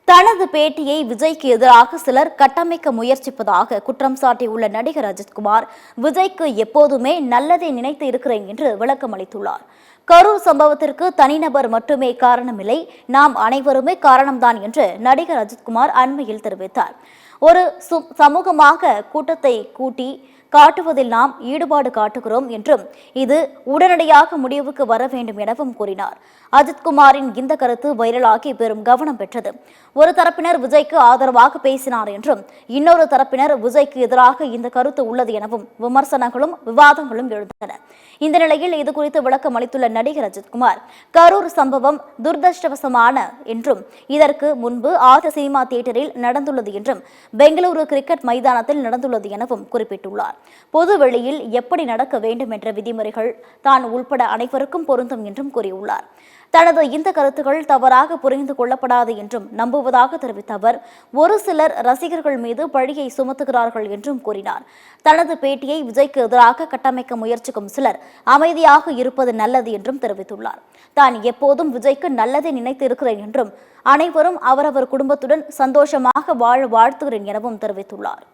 தனது பேட்டியை விஜய்க்கு எதிராக சிலர் கட்டமைக்க முயற்சிப்பதாக குற்றம் சாட்டியுள்ள நடிகர் அஜித்குமார், விஜய்க்கு எப்போதுமே நல்லதை நினைத்து இருக்கிறேன் என்று விளக்கம் அளித்துள்ளார். கரூர் சம்பவத்திற்கு தனிநபர் மட்டுமே காரணமில்லை, நாம் அனைவருமே காரணம்தான் என்று நடிகர் அஜித்குமார் அண்மையில் தெரிவித்தார். ஒரு சமூகமாக கூட்டத்தை கூட்டி காட்டுவதில் நாம் ஈடுபாடு காட்டுகிறோம் என்றும் இது உடனடியாக முடிவுக்கு வர வேண்டும் எனவும் கூறினார். அஜித்குமாரின் இந்த கருத்து வைரலாகி பெரும் கவனம் பெற்றது. ஒரு தரப்பினர் விஜய்க்கு ஆதரவாக பேசினார் என்றும், இன்னொரு தரப்பினர் விஜய்க்கு எதிராக இந்த கருத்து உள்ளது எனவும் விமர்சனங்களும் விவாதங்களும் எழுந்தன. இந்த நிலையில் இதுகுறித்து விளக்கம் அளித்துள்ள நடிகர் அஜித்குமார், கரூர் சம்பவம் துரதிருஷ்டவசமான என்றும், இதற்கு முன்பு ஆதி சினிமா தியேட்டரில் நடந்துள்ளது என்றும், பெங்களூரு கிரிக்கெட் மைதானத்தில் நடந்துள்ளது எனவும் குறிப்பிட்டுள்ளார். பொது வெளியில் எப்படி நடக்க வேண்டும் என்ற விதிமுறைகள் தான் உள்பட அனைவருக்கும் பொருந்தும் என்றும் கூறியுள்ளார். தனது இந்த கருத்துக்கள் தவறாக புரிந்து கொள்ளப்படாது என்றும் நம்புவதாக தெரிவித்த அவர், ஒரு சிலர் ரசிகர்கள் மீது பழியை சுமத்துகிறார்கள் என்றும் கூறினார். தனது பேட்டியை விஜய்க்கு எதிராக கட்டமைக்க முயற்சிக்கும் சிலர் அமைதியாக இருப்பது நல்லது என்றும் தெரிவித்துள்ளார். தான் எப்போதும் விஜய்க்கு நல்லதை நினைத்து இருக்கிறேன் என்றும், அனைவரும் அவரவர் குடும்பத்துடன் சந்தோஷமாக வாழ வாழ்த்துகிறேன் எனவும் தெரிவித்துள்ளார்.